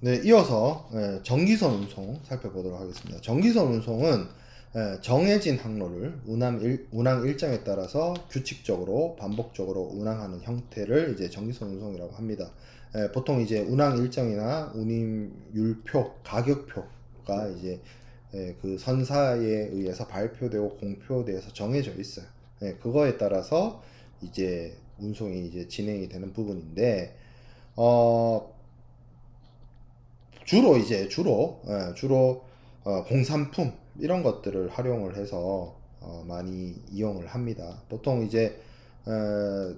네, 이어서 정기선 운송 살펴보도록 하겠습니다. 정기선 운송은 정해진 항로를 운항 일정에 따라서 규칙적으로 반복적으로 운항하는 형태를 이제 정기선 운송이라고 합니다. 보통 이제 운항 일정이나 운임율표, 가격표가 이제 그 선사에 의해서 발표되고 공표돼서 정해져 있어요. 그거에 따라서 이제 운송이 이제 진행이 되는 부분인데 어, 주로 공산품 이런 것들을 활용을 해서 많이 이용을 합니다. 보통 이제 어,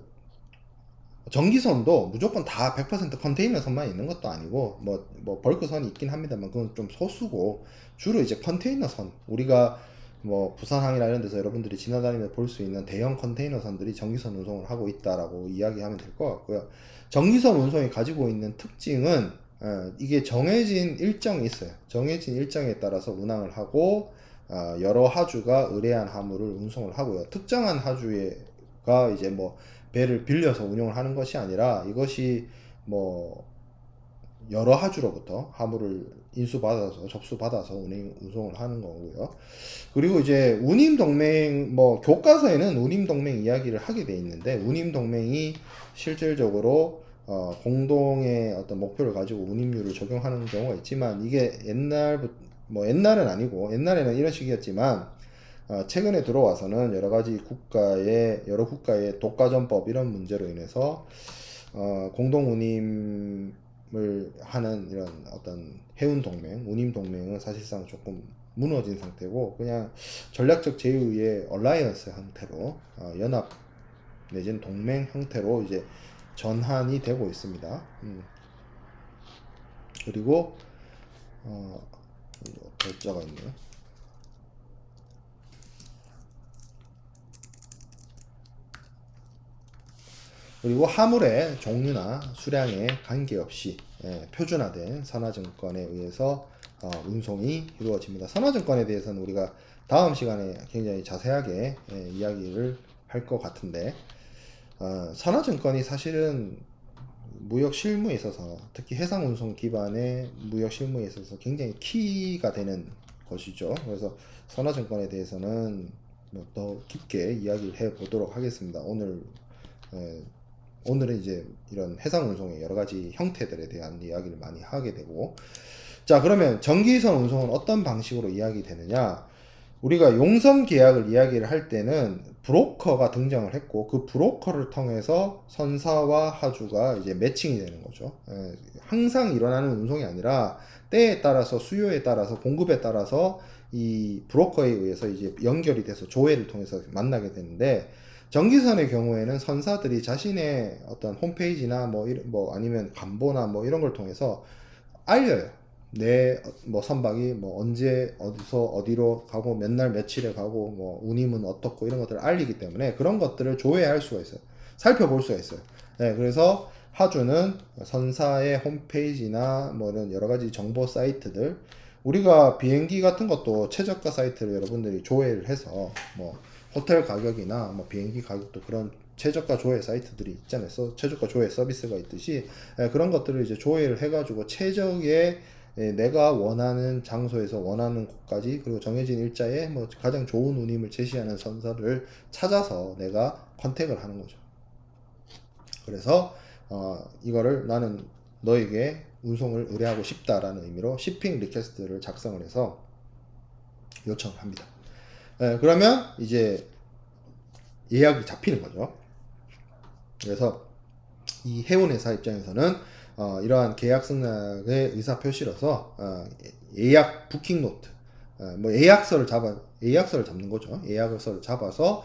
전기선도 무조건 다 100% 컨테이너 선만 있는 것도 아니고 뭐 벌크 선이 있긴 합니다만 그건 좀 소수고 주로 이제 컨테이너 선 우리가 뭐 부산항이나 이런 데서 여러분들이 지나다니며 볼 수 있는 대형 컨테이너 선들이 전기선 운송을 하고 있다라고 이야기하면 될 것 같고요. 전기선 운송이 가지고 있는 특징은 이게 정해진 일정이 있어요. 정해진 일정에 따라서 운항을 하고 여러 하주가 의뢰한 화물을 운송을 하고요. 특정한 하주가 이제 뭐 배를 빌려서 운용을 하는 것이 아니라 이것이 뭐 여러 하주로부터 화물을 인수받아서 접수받아서 운송을 하는 거고요. 그리고 이제 운임동맹 뭐 교과서에는 운임동맹 이야기를 하게 돼 있는데 운임동맹이 실질적으로 공동의 어떤 목표를 가지고 운임률을 적용하는 경우가 있지만 이게 옛날은 아니고 옛날에는 이런 식이었지만 최근에 들어와서는 여러 국가의 독과점법 이런 문제로 인해서 공동 운임을 하는 이런 어떤 해운 동맹, 운임 동맹은 사실상 조금 무너진 상태고 그냥 전략적 제휴의 얼라이언스 형태로 연합 내지는 동맹 형태로 이제 전환이 되고 있습니다. 그리고 글자가 있네요. 그리고 화물의 종류나 수량에 관계없이 표준화된 선화증권에 의해서 운송이 이루어집니다. 선화증권에 대해서는 우리가 다음 시간에 굉장히 자세하게 이야기를 할 것 같은데 선화증권이 사실은 무역 실무에 있어서 특히 해상 운송 기반의 무역 실무에 있어서 굉장히 키가 되는 것이죠. 그래서 선화증권에 대해서는 더 깊게 이야기를 해 보도록 하겠습니다. 오늘은 이제 이런 해상 운송의 여러 가지 형태들에 대한 이야기를 많이 하게 되고 자 그러면 전기선 운송은 어떤 방식으로 이야기되느냐 우리가 용선 계약을 이야기를 할 때는 브로커가 등장을 했고 그 브로커를 통해서 선사와 하주가 이제 매칭이 되는 거죠. 항상 일어나는 운송이 아니라 때에 따라서 수요에 따라서 공급에 따라서 이 브로커에 의해서 이제 연결이 돼서 조회를 통해서 만나게 되는데 전기선의 경우에는 선사들이 자신의 어떤 홈페이지나 뭐 아니면 간보나 뭐 이런 걸 통해서 알려요. 내 뭐 선박이 뭐 언제 어디서 어디로 가고 몇 날 며칠에 가고 뭐 운임은 어떻고 이런 것들을 알리기 때문에 그런 것들을 조회할 수가 있어요. 살펴볼 수가 있어요. 네, 그래서 하주는 선사의 홈페이지나 뭐 이런 여러 가지 정보 사이트들 우리가 비행기 같은 것도 최저가 사이트를 여러분들이 조회를 해서 뭐 호텔 가격이나 뭐 비행기 가격도 그런 최저가 조회 사이트들이 있잖아요. 최저가 조회 서비스가 있듯이 그런 것들을 이제 조회를 해가지고 최적의 내가 원하는 장소에서 원하는 곳까지 그리고 정해진 일자에 뭐 가장 좋은 운임을 제시하는 선사를 찾아서 내가 컨택을 하는 거죠. 그래서 이거를 나는 너에게 운송을 의뢰하고 싶다라는 의미로 shipping 리퀘스트를 작성을 해서 요청을 합니다. 그러면 이제 예약이 잡히는 거죠. 그래서 이 해운회사 입장에서는 이러한 계약 승낙의 의사 표시로서 예약 부킹 노트, 뭐 예약서를 잡는 거죠. 예약서를 잡아서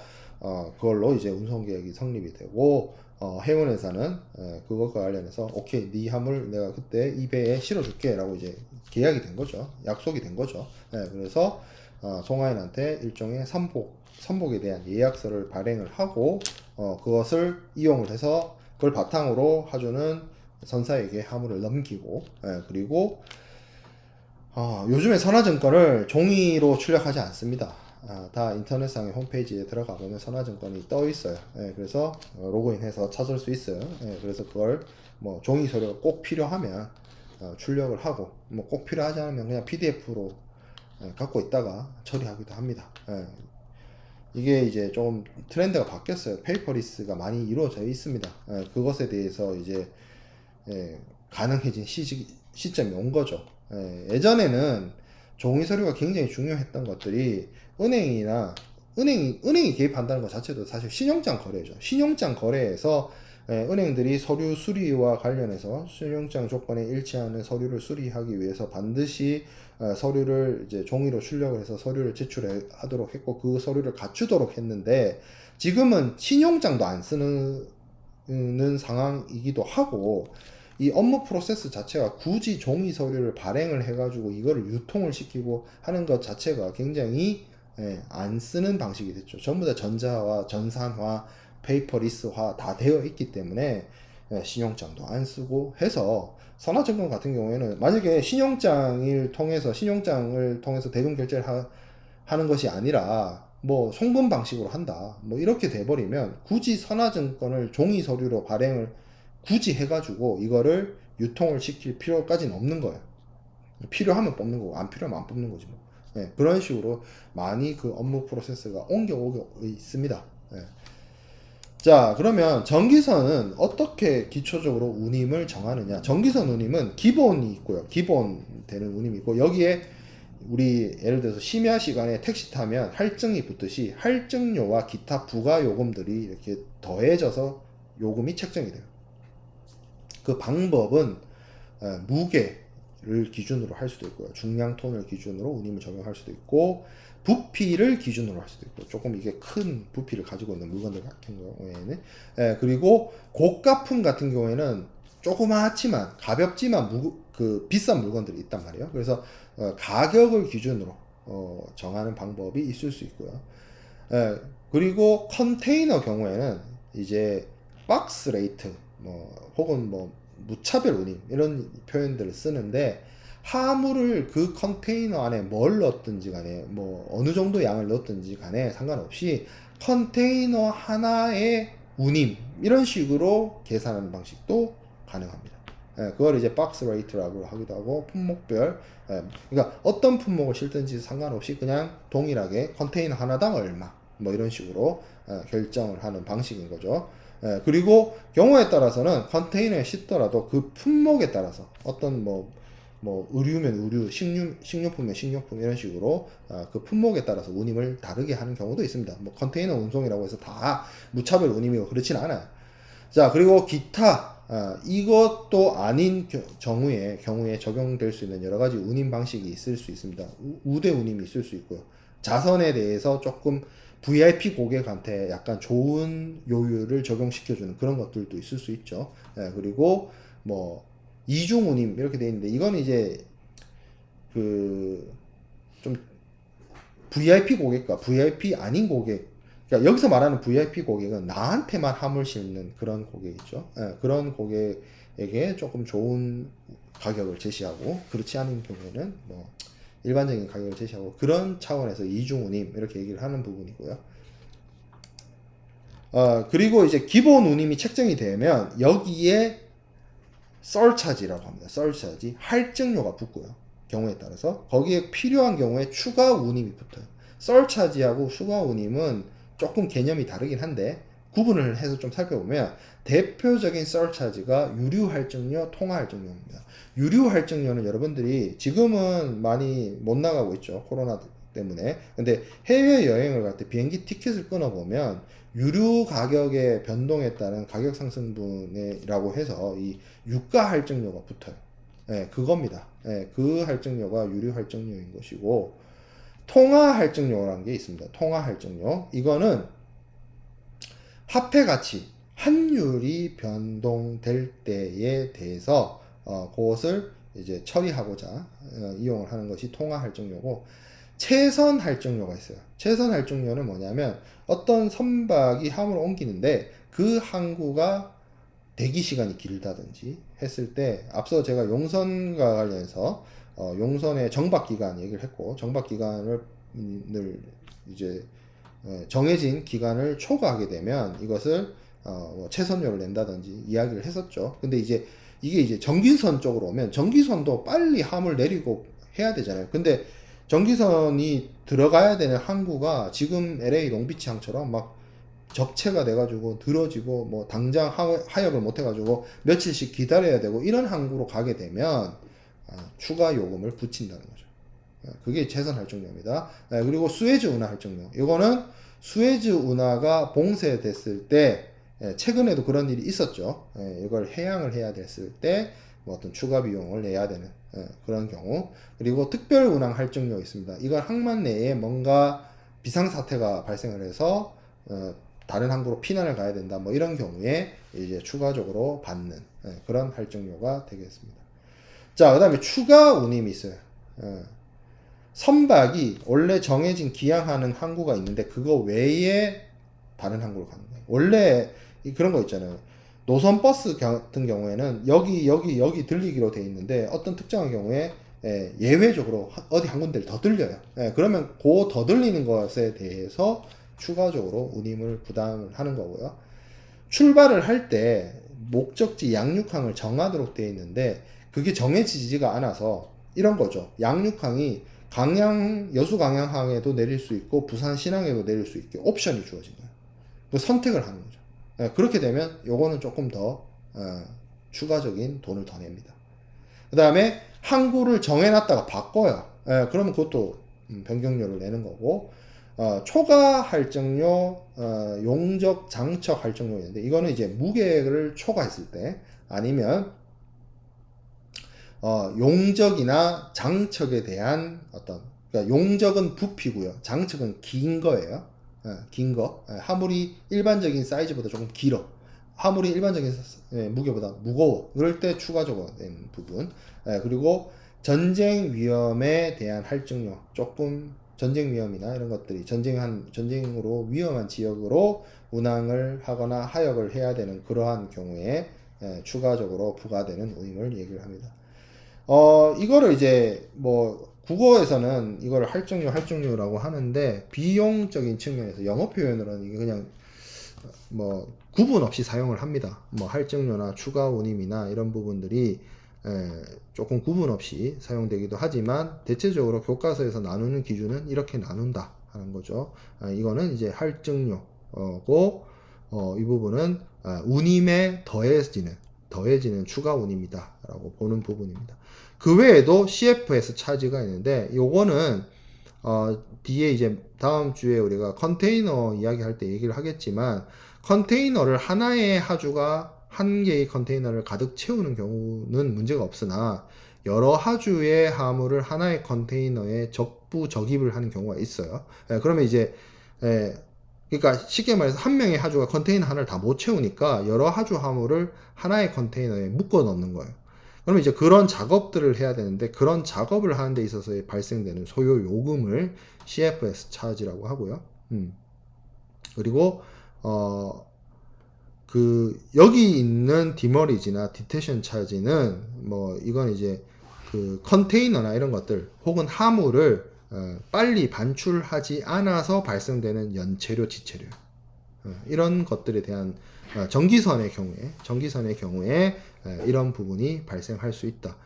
그걸로 이제 운송 계획이 성립이 되고 해운회사는 그것과 관련해서 오케이 네 화물 내가 그때 이 배에 실어줄게라고 이제 계약이 된 거죠. 약속이 된 거죠. 그래서 송하인한테 일종의 선복에 대한 예약서를 발행을 하고 그것을 이용을 해서 그걸 바탕으로 하주는 선사에게 화물을 넘기고 그리고 요즘에 선화증권을 종이로 출력하지 않습니다. 다 인터넷상의 홈페이지에 들어가 보면 선화증권이 떠 있어요. 그래서 로그인해서 찾을 수 있어요. 그래서 그걸 뭐 종이 서류가 꼭 필요하면 출력을 하고 뭐 꼭 필요하지 않으면 그냥 PDF로 갖고 있다가 처리하기도 합니다. 이게 이제 좀 트렌드가 바뀌었어요. 페이퍼리스가 많이 이루어져 있습니다. 그것에 대해서 이제 가능해진 시점이 온 거죠. 예전에는 종이 서류가 굉장히 중요했던 것들이 은행이 개입한다는 것 자체도 사실 신용장 거래죠. 신용장 거래에서 은행들이 서류 수리와 관련해서 신용장 조건에 일치하는 서류를 수리하기 위해서 반드시 서류를 이제 종이로 출력을 해서 서류를 제출하도록 했고 그 서류를 갖추도록 했는데 지금은 신용장도 안 쓰는 상황이기도 하고 이 업무 프로세스 자체가 굳이 종이 서류를 발행을 해가지고 이거를 유통을 시키고 하는 것 자체가 굉장히 안 쓰는 방식이 됐죠. 전부 다 전자화, 전산화, 페이퍼리스화 다 되어 있기 때문에 신용장도 안 쓰고 해서 선화증권 같은 경우에는 만약에 신용장을 통해서 대금 결제를 하는 것이 아니라 뭐 송금 방식으로 한다 뭐 이렇게 돼버리면 굳이 선화증권을 종이 서류로 발행을 굳이 해가지고 이거를 유통을 시킬 필요까지는 없는 거예요. 필요하면 뽑는 거고 안 필요하면 안 뽑는 거지 뭐. 그런 식으로 많이 그 업무 프로세스가 옮겨오고 있습니다. 자, 그러면 정기선은 어떻게 기초적으로 운임을 정하느냐? 정기선 운임은 기본이 있고요. 기본 되는 운임이 있고 여기에 우리 예를 들어서 심야 시간에 택시 타면 할증이 붙듯이 할증료와 기타 부가 요금들이 이렇게 더해져서 요금이 책정이 돼요. 그 방법은 무게를 기준으로 할 수도 있고요. 중량 톤을 기준으로 운임을 적용할 수도 있고 부피를 기준으로 할 수도 있고 조금 이게 큰 부피를 가지고 있는 물건들 같은 경우에는 그리고 고가품 같은 경우에는 조그맣지만 가볍지만 비싼 물건들이 있단 말이에요. 그래서 가격을 기준으로 정하는 방법이 있을 수 있고요. 그리고 컨테이너 경우에는 이제 박스 레이트 혹은 무차별 운임 이런 표현들을 쓰는데 화물을 그 컨테이너 안에 뭘 넣었든지 간에 어느 정도 양을 넣었든지 간에 상관없이 컨테이너 하나의 운임 이런 식으로 계산하는 방식도 가능합니다. 그걸 이제 박스 레이트라고 하기도 하고 품목별 그러니까 어떤 품목을 실든지 상관없이 그냥 동일하게 컨테이너 하나당 얼마 이런 식으로 결정을 하는 방식인 거죠. 그리고 경우에 따라서는 컨테이너에 싣더라도 그 품목에 따라서 어떤 의류면 의류, 식료품면 식료품 이런 식으로 그 품목에 따라서 운임을 다르게 하는 경우도 있습니다. 컨테이너 운송이라고 해서 다 무차별 운임이고 그렇진 않아요. 자, 그리고 기타 이것도 아닌 경우에 적용될 수 있는 여러 가지 운임 방식이 있을 수 있습니다. 우대 운임이 있을 수 있고요. 자선에 대해서 조금 VIP 고객한테 약간 좋은 요율을 적용시켜주는 그런 것들도 있을 수 있죠. 그리고 이중 운임 이렇게 되어 있는데 이건 이제 좀 VIP 고객과 VIP 아닌 고객 그러니까 여기서 말하는 VIP 고객은 나한테만 화물 싣는 그런 고객이죠. 그런 고객에게 조금 좋은 가격을 제시하고 그렇지 않은 경우에는 일반적인 가격을 제시하고 그런 차원에서 이중운임 이렇게 얘기를 하는 부분이고요. 그리고 이제 기본 운임이 책정이 되면 여기에 썰차지라고 합니다. 썰차지 할증료가 붙고요. 경우에 따라서 거기에 필요한 경우에 추가 운임이 붙어요. 썰차지하고 추가 운임은 조금 개념이 다르긴 한데 구분을 해서 좀 살펴보면 대표적인 썰차지가 유류할증료, 통화할증료입니다. 유류할증료는 여러분들이 지금은 많이 못 나가고 있죠. 코로나 때문에. 근데 해외여행을 갈 때 비행기 티켓을 끊어보면 유류 가격의 변동에 따른 가격 상승분이라고 해서 이 유가 할증료가 붙어요. 그겁니다. 그 할증료가 유류 할증료인 것이고 통화 할증료라는 게 있습니다. 통화 할증료 이거는 화폐 가치 환율이 변동될 때에 대해서 그것을 이제 처리하고자 이용을 하는 것이 통화 할증료고 채선 할증료가 있어요. 채선 할증료는 뭐냐면 어떤 선박이 함을 옮기는데 그 항구가 대기 시간이 길다든지 했을 때 앞서 제가 용선과 관련해서 용선의 정박 기간 얘기를 했고 정박 기간을 이제 정해진 기간을 초과하게 되면 이것을 채선료를 낸다든지 이야기를 했었죠. 근데 이제 이게 이제 전기선 쪽으로 오면 전기선도 빨리 함을 내리고 해야 되잖아요. 근데 전기선이 들어가야 되는 항구가 지금 LA 롱비치항처럼 막 적체가 돼가지고 들어지고 뭐 당장 하역을 못 해가지고 며칠씩 기다려야 되고 이런 항구로 가게 되면 추가 요금을 붙인다는 거죠. 그게 재선 할증료입니다. 그리고 수에즈 운하 할증료. 이거는 수에즈 운하가 봉쇄됐을 때 최근에도 그런 일이 있었죠. 이걸 해양을 해야 됐을 때 뭐 어떤 추가 비용을 내야 되는 그런 경우. 그리고 특별 운항 할증료 있습니다. 이건 항만 내에 뭔가 비상사태가 발생을 해서 다른 항구로 피난을 가야 된다. 뭐 이런 경우에 이제 추가적으로 받는 그런 할증료가 되겠습니다. 자, 그 다음에 추가 운임이 있어요. 선박이 원래 정해진 기항하는 항구가 있는데 그거 외에 다른 항구로 가는 거예요. 원래 그런 거 있잖아요. 노선 버스 같은 경우에는 여기 들리기로 돼 있는데 어떤 특정한 경우에 예외적으로 어디 한 군데를 더 들려요. 그러면 그 더 들리는 것에 대해서 추가적으로 운임을 부담을 하는 거고요. 출발을 할 때 목적지 양육항을 정하도록 되어 있는데 그게 정해지지가 않아서 이런 거죠. 양육항이 여수 강양항에도 내릴 수 있고 부산 신항에도 내릴 수 있게 옵션이 주어진 거예요. 그 선택을 하는 거죠. 그렇게 되면 요거는 조금 더 추가적인 돈을 더 냅니다. 그 다음에 항구를 정해놨다가 바꿔요. 그러면 그것도 변경료를 내는 거고, 초과 할증료, 용적 장척 할증료 있는데 이거는 이제 무게를 초과했을 때 아니면 용적이나 장척에 대한 그러니까 용적은 부피고요. 장척은 긴 거예요. 긴 거. 화물이 일반적인 사이즈보다 조금 길어. 화물이 일반적인 무게보다 무거워. 그럴 때 추가적으로 된 부분. 그리고 전쟁 위험에 대한 할증료. 조금 전쟁 위험이나 이런 것들이 전쟁으로 위험한 지역으로 운항을 하거나 하역을 해야 되는 그러한 경우에 추가적으로 부과되는 운임을 얘기를 합니다. 이거를 이제 뭐 국어에서는 이걸 할증료라고 하는데 비용적인 측면에서 영어 표현으로는 이게 그냥 뭐 구분 없이 사용을 합니다. 뭐 할증료나 추가 운임이나 이런 부분들이 조금 구분 없이 사용되기도 하지만 대체적으로 교과서에서 나누는 기준은 이렇게 나눈다 하는 거죠. 이거는 이제 할증료고 이 부분은 운임에 더해지는 추가 운임이다 라고 보는 부분입니다. 그 외에도 CFS 차지가 있는데 요거는 뒤에 이제 다음 주에 우리가 컨테이너 이야기할 때 얘기를 하겠지만 컨테이너를 하나의 하주가 한 개의 컨테이너를 가득 채우는 경우는 문제가 없으나 여러 하주의 화물을 하나의 컨테이너에 적입을 하는 경우가 있어요. 그러면 이제 그러니까 쉽게 말해서 한 명의 하주가 컨테이너 하나를 다 못 채우니까 여러 하주 화물을 하나의 컨테이너에 묶어 넣는 거예요. 그러면 이제 그런 작업들을 해야 되는데 그런 작업을 하는 데 있어서 발생되는 소요 요금을 CFS 차지라고 하고요. 그리고 여기 있는 디머리지나 디테션 차지는 뭐 이건 이제 그 컨테이너나 이런 것들 혹은 화물을 빨리 반출하지 않아서 발생되는 연체료, 지체료 이런 것들에 대한 전기선의 경우에 이런 부분이 발생할 수 있다.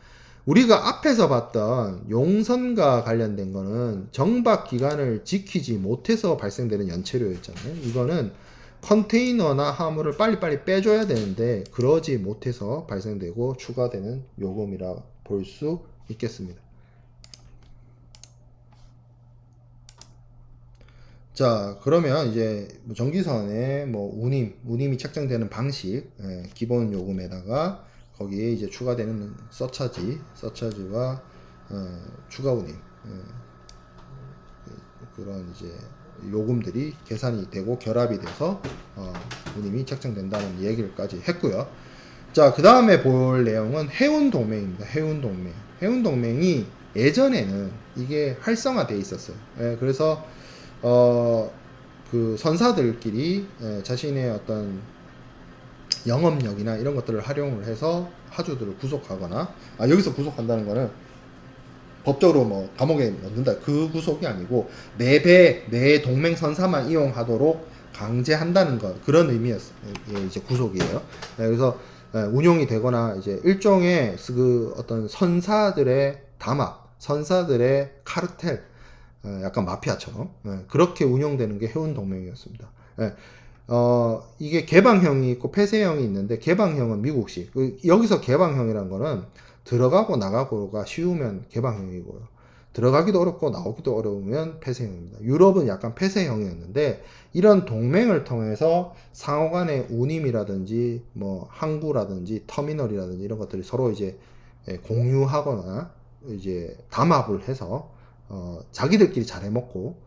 우리가 앞에서 봤던 용선과 관련된 거는 정박 기간을 지키지 못해서 발생되는 연체료였잖아요. 이거는 컨테이너나 화물을 빨리빨리 빼줘야 되는데 그러지 못해서 발생되고 추가되는 요금이라 볼 수 있겠습니다. 자, 그러면 이제 전기선의 뭐 운임이 책정되는 방식, 기본 요금에다가 거기에 이제 추가되는 서차지와 추가 운임, 그런 이제 요금들이 계산이 되고 결합이 돼서 운임이 책정된다는 얘기를까지 했고요. 자, 그 다음에 볼 내용은 해운동맹입니다. 해운동맹이 예전에는 이게 활성화되어 있었어요. 그래서 그 선사들끼리 자신의 어떤 영업력이나 이런 것들을 활용을 해서 하주들을 구속하거나, 여기서 구속한다는 거는 법적으로 뭐 감옥에 넣는다 그 구속이 아니고 내 동맹 선사만 이용하도록 강제한다는 것, 그런 의미였어요. 이제 구속이에요. 그래서 운용이 되거나 이제 일종의 그 어떤 선사들의 담합, 선사들의 카르텔, 약간 마피아처럼 그렇게 운영되는 게 해운동맹이었습니다. 이게 개방형이 있고 폐쇄형이 있는데 개방형은 미국식. 여기서 개방형이란 거는 들어가고 나가고가 쉬우면 개방형이고요. 들어가기도 어렵고 나오기도 어려우면 폐쇄형입니다. 유럽은 약간 폐쇄형이었는데 이런 동맹을 통해서 상호간의 운임이라든지 뭐 항구라든지 터미널이라든지 이런 것들이 서로 이제 공유하거나 이제 담합을 해서 자기들끼리 잘 해먹고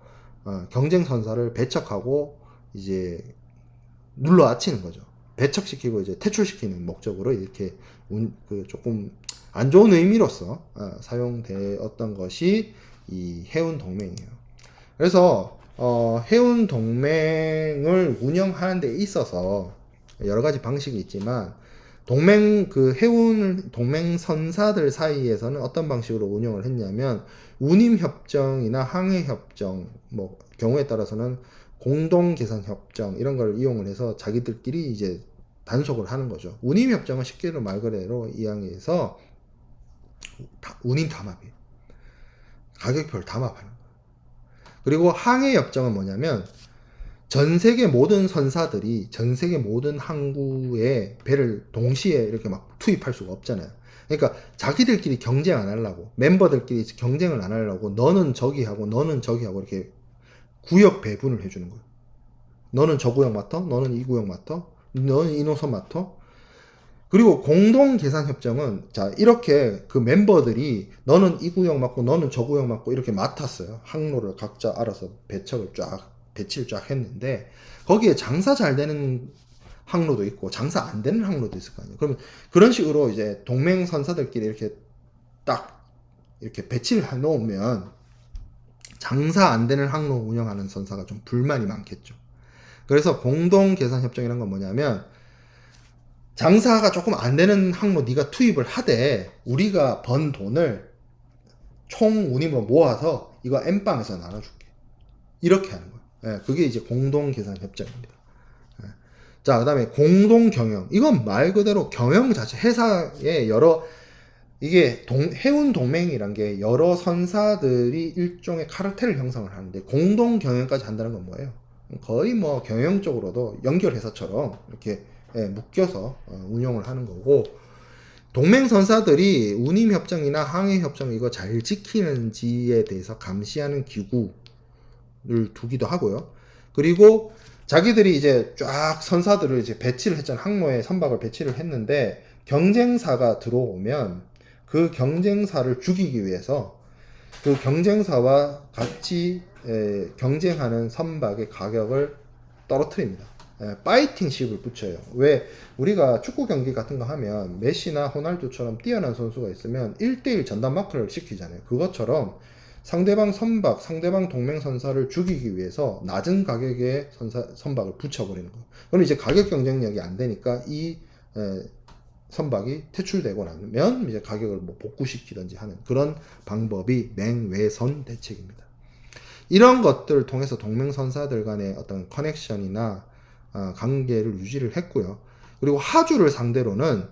경쟁 선사를 배척하고 이제 눌러앉히는 거죠. 배척시키고 이제 퇴출시키는 목적으로 이렇게 조금 안 좋은 의미로서 사용되었던 것이 이 해운 동맹이에요. 그래서 해운 동맹을 운영하는 데 있어서 여러 가지 방식이 있지만 해운 동맹 선사들 사이에서는 어떤 방식으로 운영을 했냐면 운임 협정이나 항해 협정, 뭐 경우에 따라서는 공동 계산 협정 이런 걸 이용을 해서 자기들끼리 이제 단속을 하는 거죠. 운임 협정은 쉽게로 말 그대로 이야기해서 운임 담합이에요. 가격표를 담합하는 거예요. 그리고 항해 협정은 뭐냐면 전 세계 모든 선사들이 전 세계 모든 항구에 배를 동시에 이렇게 막 투입할 수가 없잖아요. 그러니까 자기들끼리 경쟁 안 하려고, 멤버들끼리 경쟁을 안 하려고 너는 저기 하고 너는 저기 하고 이렇게 구역 배분을 해주는 거예요. 너는 저 구역 맡아, 너는 이 구역 맡아, 너는 이 노선 맡아. 그리고 공동 계산 협정은 자 이렇게 그 멤버들이 너는 이 구역 맡고 너는 저 구역 맡고 이렇게 맡았어요. 항로를 각자 알아서 배치를 쫙 했는데 거기에 장사 잘 되는 항로도 있고 장사 안 되는 항로도 있을 거 아니에요. 그러면 그런 식으로 이제 동맹 선사들끼리 이렇게 딱 이렇게 배치를 해 놓으면 장사 안 되는 항로 운영하는 선사가 좀 불만이 많겠죠. 그래서 공동 계산 협정이란 건 뭐냐면 장사가 조금 안 되는 항로 네가 투입을 하되 우리가 번 돈을 총 운임으로 모아서 이거 N방에서 나눠줄게. 이렇게 하는 거예요. 그게 이제 공동 계산 협정입니다. 자, 그 다음에 공동 경영. 이건 말 그대로 경영 자체, 회사의 이게 해운 동맹이란 게 여러 선사들이 일종의 카르텔을 형성을 하는데 공동 경영까지 한다는 건 뭐예요? 거의 뭐 경영적으로도 연결회사처럼 이렇게 묶여서 운영을 하는 거고 동맹 선사들이 운임 협정이나 항해 협정 이거 잘 지키는지에 대해서 감시하는 기구를 두기도 하고요. 그리고 자기들이 이제 쫙 선사들을 이제 배치를 했잖아. 항로에 선박을 배치를 했는데 경쟁사가 들어오면 그 경쟁사를 죽이기 위해서 그 경쟁사와 같이 경쟁하는 선박의 가격을 떨어뜨립니다. 파이팅 식을 붙여요. 왜 우리가 축구 경기 같은 거 하면 메시나 호날두처럼 뛰어난 선수가 있으면 1대1 전담 마크를 시키잖아요. 그것처럼 상대방 선박, 상대방 동맹 선사를 죽이기 위해서 낮은 가격의 선박을 붙여버리는 거예요. 그럼 이제 가격 경쟁력이 안 되니까 이 선박이 퇴출되고 나면 이제 가격을 뭐 복구시키든지 하는 그런 방법이 맹외선 대책입니다. 이런 것들을 통해서 동맹 선사들 간의 어떤 커넥션이나 관계를 유지를 했고요. 그리고 하주를 상대로는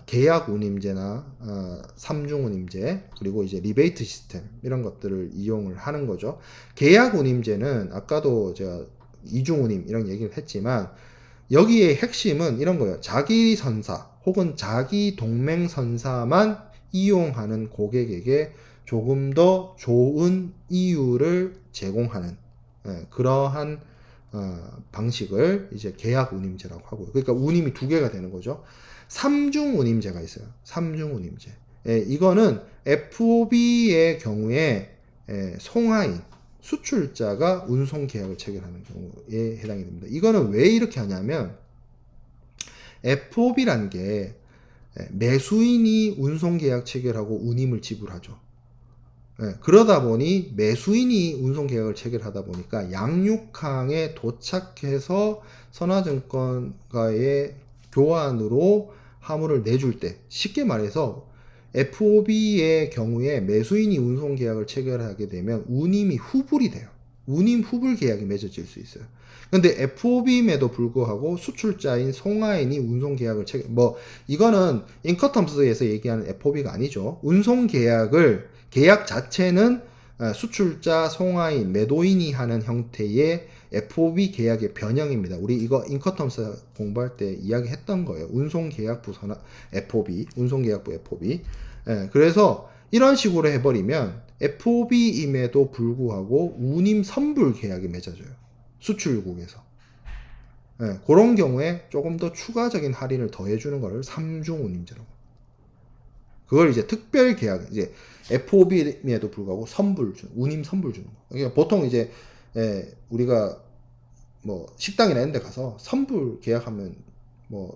계약 운임제나 삼중 운임제 그리고 이제 리베이트 시스템 이런 것들을 이용을 하는 거죠. 계약 운임제는 아까도 제가 이중 운임 이런 얘기를 했지만 여기에 핵심은 이런 거예요. 자기 선사 혹은 자기 동맹 선사만 이용하는 고객에게 조금 더 좋은 이유를 제공하는 그러한 방식을 이제 계약 운임제라고 하고요. 그러니까 운임이 두 개가 되는 거죠. 삼중 운임제가 있어요. 삼중 운임제. 이거는 FOB의 경우에 송하인 수출자가 운송 계약을 체결하는 경우에 해당이 됩니다. 이거는 왜 이렇게 하냐면 FOB란 게 매수인이 운송 계약 체결하고 운임을 지불하죠. 그러다 보니 매수인이 운송 계약을 체결하다 보니까 양육항에 도착해서 선화증권과의 교환으로 화물을 내줄 때 쉽게 말해서 FOB의 경우에 매수인이 운송 계약을 체결하게 되면 운임이 후불이 돼요. 운임 후불 계약이 맺어질 수 있어요. 근데 FOB임에도 불구하고 수출자인 송하인이 운송 계약을 이거는 인커텀스에서 얘기하는 FOB가 아니죠. 운송 계약 자체는 수출자 송하인 매도인이 하는 형태의 FOB 계약의 변형입니다. 우리 이거 인커텀스 공부할 때 이야기했던 거예요. 운송계약부 FOB, 운송계약부 FOB. 그래서 이런 식으로 해버리면 FOB임에도 불구하고 운임 선불 계약이 맺어져요. 수출국에서. 그런 경우에 조금 더 추가적인 할인을 더해주는 걸 3중 운임제라고. 그걸 이제 특별 계약, 이제 FOB임에도 불구하고 운임 선불 주는 거. 그러니까 보통 이제 우리가 뭐 식당이나 이런 데 가서 선불 계약하면 뭐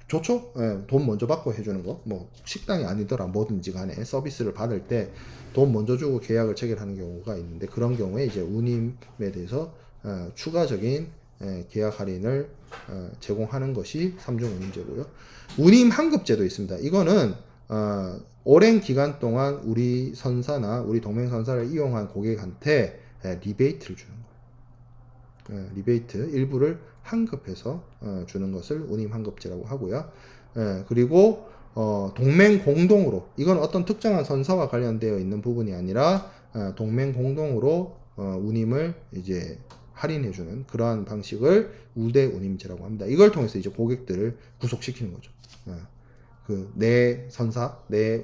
좋죠? 돈 먼저 받고 해주는 거. 뭐 식당이 아니더라 뭐든지 간에 서비스를 받을 때 돈 먼저 주고 계약을 체결하는 경우가 있는데, 그런 경우에 이제 운임에 대해서 추가적인 계약 할인을 제공하는 것이 3중 운임제고요. 운임 환급제도 있습니다. 이거는 오랜 기간 동안 우리 선사나 우리 동맹 선사를 이용한 고객한테 리베이트를 주는 거예요. 리베이트 일부를 환급해서 주는 것을 운임 환급제라고 하고요. 그리고 동맹 공동으로, 이건 어떤 특정한 선사와 관련되어 있는 부분이 아니라 동맹 공동으로 운임을 이제 할인해주는 그러한 방식을 우대 운임제라고 합니다. 이걸 통해서 이제 고객들을 구속시키는 거죠. 내 선사, 내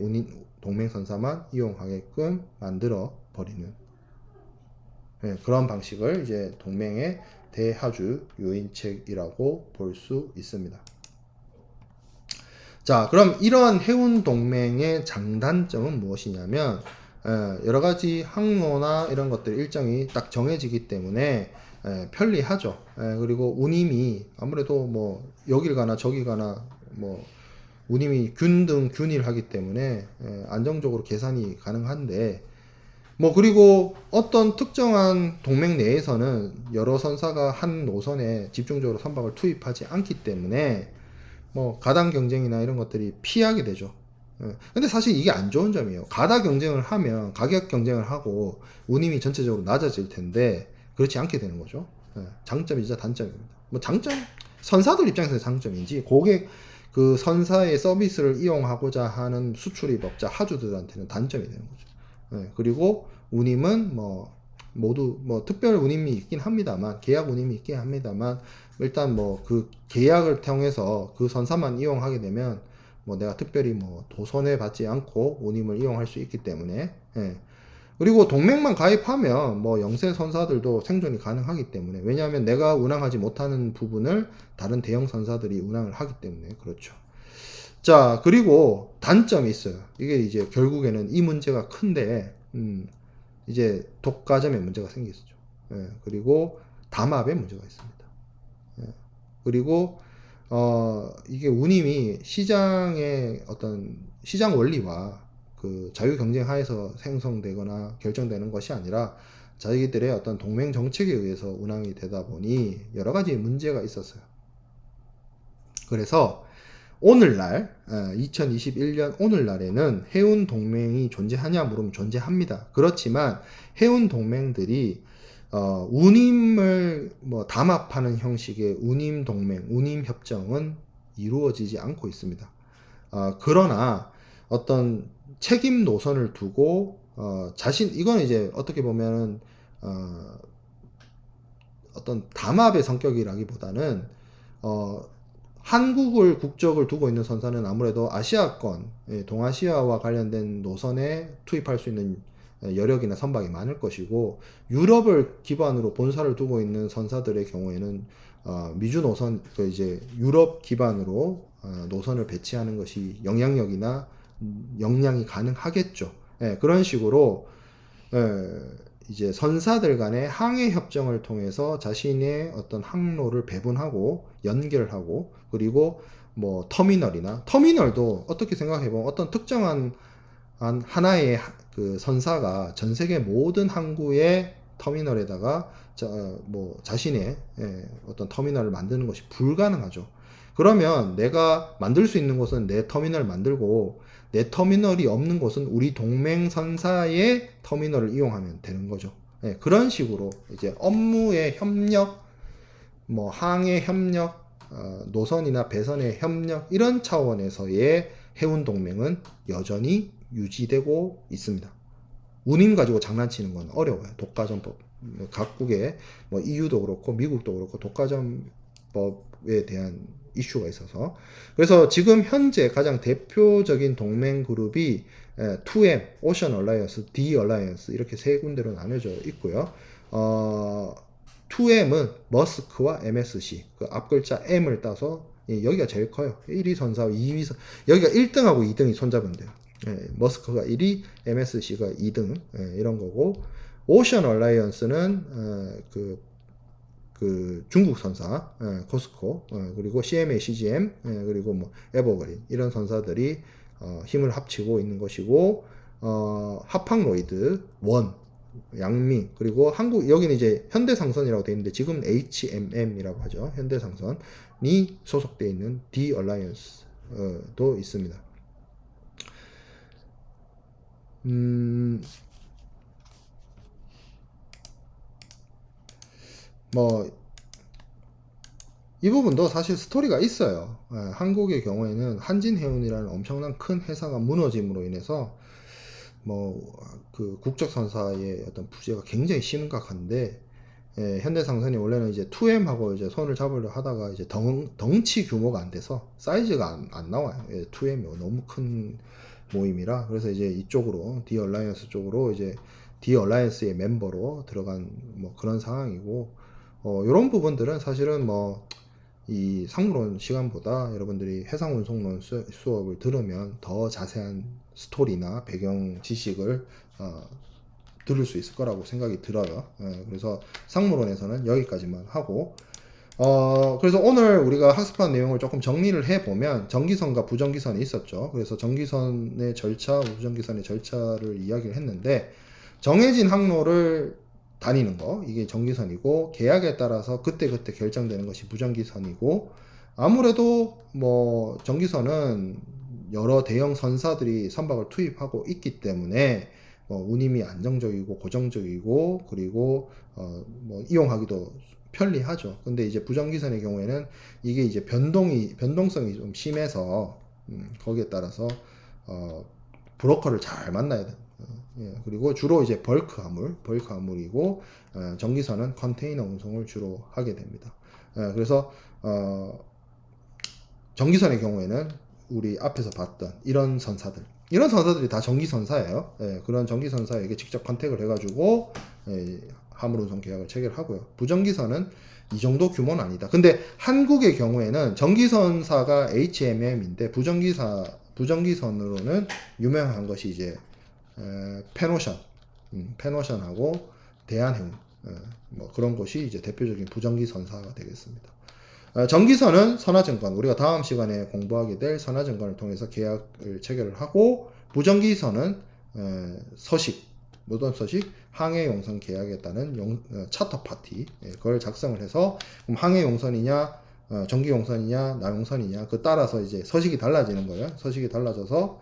동맹 선사만 이용하게끔 만들어 버리는 그런 방식을 이제 동맹의 대하주 요인책이라고 볼 수 있습니다. 자, 그럼 이러한 해운 동맹의 장단점은 무엇이냐면, 여러 가지 항로나 이런 것들 일정이 딱 정해지기 때문에 편리하죠. 그리고 운임이 아무래도 뭐 여길 가나 저기 가나 뭐 운임이 균일하기 때문에 안정적으로 계산이 가능한데, 뭐 그리고 어떤 특정한 동맹 내에서는 여러 선사가 한 노선에 집중적으로 선박을 투입하지 않기 때문에 뭐 가당 경쟁이나 이런 것들이 피하게 되죠. 근데 사실 이게 안 좋은 점이에요. 가다 경쟁을 하면 가격 경쟁을 하고 운임이 전체적으로 낮아질 텐데 그렇지 않게 되는 거죠. 장점이자 단점입니다. 뭐 장점, 선사들 입장에서 장점인지 고객 그 선사의 서비스를 이용하고자 하는 수출입업자 하주들한테는 단점이 되는 거죠. 그리고 운임은 뭐 모두 뭐 특별 운임이 있긴 합니다만, 계약 운임이 있긴 합니다만, 일단 뭐 그 계약을 통해서 그 선사만 이용하게 되면 뭐 내가 특별히 뭐 도선해 받지 않고 운임을 이용할 수 있기 때문에, 그리고 동맹만 가입하면 뭐 영세 선사들도 생존이 가능하기 때문에, 왜냐하면 내가 운항하지 못하는 부분을 다른 대형 선사들이 운항을 하기 때문에 그렇죠. 자, 그리고 단점이 있어요. 이게 이제 결국에는 이 문제가 큰데 이제 독과점의 문제가 생기죠. 그리고 담합의 문제가 있습니다. 그리고 이게 운임이 시장의 어떤 시장 원리와 그 자유 경쟁 하에서 생성되거나 결정되는 것이 아니라 자기들의 어떤 동맹 정책에 의해서 운항이 되다 보니 여러 가지 문제가 있었어요. 그래서 오늘날 2021년 오늘날에는 해운 동맹이 존재하냐 물으면 존재합니다. 그렇지만 해운 동맹들이 운임을 뭐 담합하는 형식의 운임 동맹, 운임 협정은 이루어지지 않고 있습니다. 그러나 어떤 책임 노선을 두고 이거는 이제 어떻게 보면은 어떤 담합의 성격이라기보다는 한국을 국적을 두고 있는 선사는 아무래도 아시아권, 동아시아와 관련된 노선에 투입할 수 있는 여력이나 선박이 많을 것이고, 유럽을 기반으로 본사를 두고 있는 선사들의 경우에는 미주 노선, 이제 유럽 기반으로 노선을 배치하는 것이 영향력이나 역량이 가능하겠죠. 그런 식으로 이제 선사들 간의 항해 협정을 통해서 자신의 어떤 항로를 배분하고 연결하고, 그리고 뭐 터미널도 어떻게 생각해보면 어떤 특정한 하나의 그 선사가 전 세계 모든 항구의 터미널에다가 뭐 자신의 어떤 터미널을 만드는 것이 불가능하죠. 그러면 내가 만들 수 있는 곳은 내 터미널을 만들고, 내 터미널이 없는 곳은 우리 동맹 선사의 터미널을 이용하면 되는 거죠. 예, 그런 식으로 이제 업무의 협력, 뭐 항해 협력, 노선이나 배선의 협력 이런 차원에서의 해운 동맹은 여전히 유지되고 있습니다. 운임 가지고 장난치는 건 어려워요. 독과점법 각국의 뭐 EU도 그렇고 미국도 그렇고 독과점법에 대한 이슈가 있어서 그래서 지금 현재 가장 대표적인 동맹 그룹이 2M, 오션 얼라이언스, D 얼라이언스 이렇게 세 군데로 나눠져 있고요. 2M은 머스크와 MSC 그 앞글자 M을 따서 여기가 제일 커요. 1위 선사, 2위 선 여기가 1등하고 2등이 손잡으면 돼요. 머스크가 1위, MSC가 2등 이런 거고 오션 얼라이언스는 그 중국 선사 코스코 그리고 CMA, CGM 그리고 뭐 에버그린 이런 선사들이 힘을 합치고 있는 것이고 하팡로이드, 원, 양미 그리고 한국 여기는 이제 현대상선이라고 되어 있는데 지금 HMM이라고 하죠. 현대상선이 소속되어 있는 D 얼라이언스도 있습니다. 뭐, 이 부분도 사실 스토리가 있어요. 한국의 경우에는 한진해운이라는 엄청난 큰 회사가 무너짐으로 인해서 그 국적선사의 어떤 부재가 굉장히 심각한데, 현대상선이 원래는 이제 2M하고 이제 손을 잡으려 하다가 이제 덩치 규모가 안 돼서 사이즈가 안 나와요. 2M이 너무 큰 모임이라 그래서 이제 이쪽으로 D 얼라이언스 쪽으로 이제 D 얼라이언스의 멤버로 들어간 뭐 그런 상황이고 이런 부분들은 사실은 뭐 이 상무론 시간보다 여러분들이 해상운송론 수업을 들으면 더 자세한 스토리나 배경 지식을 들을 수 있을 거라고 생각이 들어요. 그래서 상무론에서는 여기까지만 하고 그래서 오늘 우리가 학습한 내용을 조금 정리를 해보면 정기선과 부정기선이 있었죠. 그래서 정기선의 절차, 부정기선의 절차를 이야기를 했는데 정해진 항로를 다니는 거 이게 정기선이고 계약에 따라서 그때그때 결정되는 것이 부정기선이고 아무래도 뭐 정기선은 여러 대형 선사들이 선박을 투입하고 있기 때문에 운임이 안정적이고 고정적이고 그리고 뭐 이용하기도 편리하죠. 근데 이제 부정기선의 경우에는 이게 이제 변동성이 좀 심해서 거기에 따라서 브로커를 잘 만나야 돼요. 그리고 주로 이제 벌크 화물이고 정기선은 컨테이너 운송을 주로 하게 됩니다. 그래서 정기선의 경우에는 우리 앞에서 봤던 이런 선사들이 다 정기선사예요. 그런 정기선사에게 직접 컨택을 해가지고 화물운송 계약을 체결하고요. 부정기선은 이 정도 규모는 아니다. 근데 한국의 경우에는 정기선사가 HMM인데 부정기선으로는 유명한 것이 이제 페노션하고 대한해운 뭐 그런 것이 이제 대표적인 부정기선사가 되겠습니다. 정기선은 선화증권 우리가 다음 시간에 공부하게 될 선화증권을 통해서 계약을 체결을 하고 부정기선은 노던 서식 항해용선 계약에 따른 차터 파티 그걸 작성을 해서 그럼 항해용선이냐 정기용선이냐 나용선이냐 그 따라서 이제 서식이 달라지는 거예요. 서식이 달라져서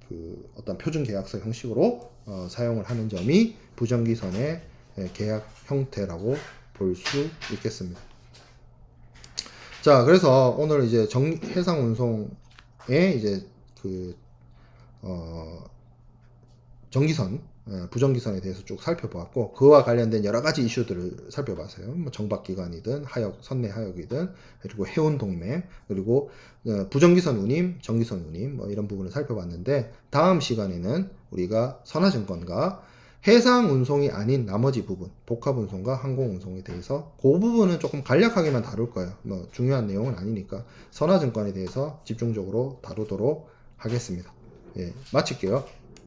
그 어떤 표준 계약서 형식으로 사용을 하는 점이 부정기선의 계약 형태라고 볼 수 있겠습니다. 자, 그래서 오늘 이제 해상운송의 이제 정기선, 부정기선에 대해서 쭉 살펴보았고, 그와 관련된 여러 가지 이슈들을 살펴봤어요. 뭐 정박기관이든 선내 하역이든, 그리고 해운동맹, 그리고 부정기선 운임, 정기선 운임, 뭐 이런 부분을 살펴봤는데, 다음 시간에는 우리가 선화증권과 해상운송이 아닌 나머지 부분, 복합운송과 항공운송에 대해서 그 부분은 조금 간략하게만 다룰 거예요. 뭐 중요한 내용은 아니니까 선화증권에 대해서 집중적으로 다루도록 하겠습니다. 예, 마칠게요.